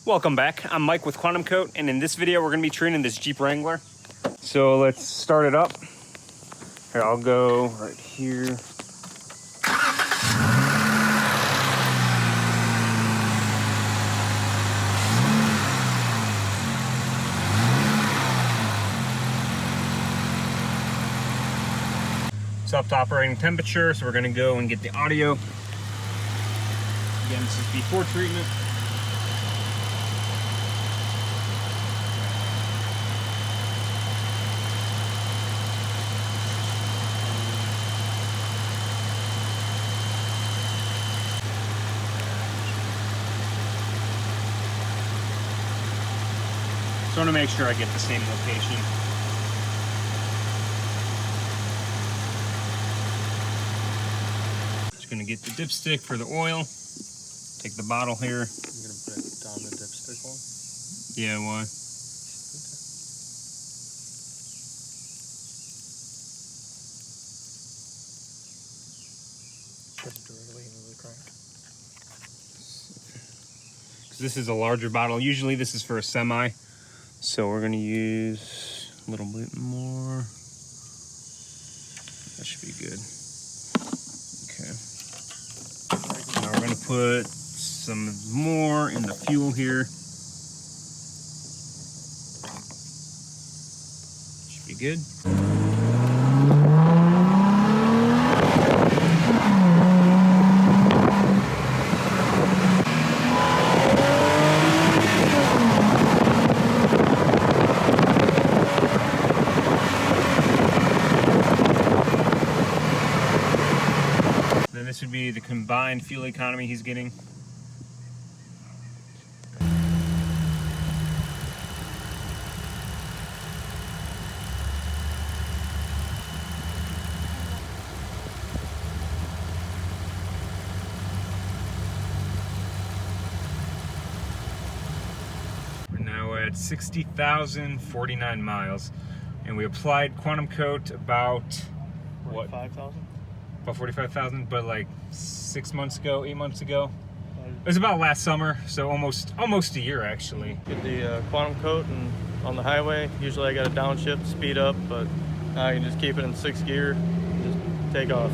Welcome back. I'm Mike with QuantumCoat, and in this video we're going to be training this Jeep Wrangler. So let's start it up. Here, I'll go right here. It's up to operating temperature, so we're going to go and get the audio. Again, this is before treatment. So I want to make sure I get the same location. Just going to get the dipstick for the oil. Take the bottle here. You're going to put it down the dipstick one? Yeah, why? Put it directly into the crank. This is a larger bottle. Usually this is for a semi. So we're going to use a little bit more. That should be good. Okay. Now we're going to put some more in the fuel here. Should be good. This would be the combined fuel economy he's getting. We're now at 60,049 miles, and we applied QuantumCoat about what? 5,000? About 45,000, but like 8 months ago. It was about last summer, so almost a year actually. Get the QuantumCoat and on the highway. Usually I got a downshift, speed up, but now I can just keep it in 6th gear, just take off.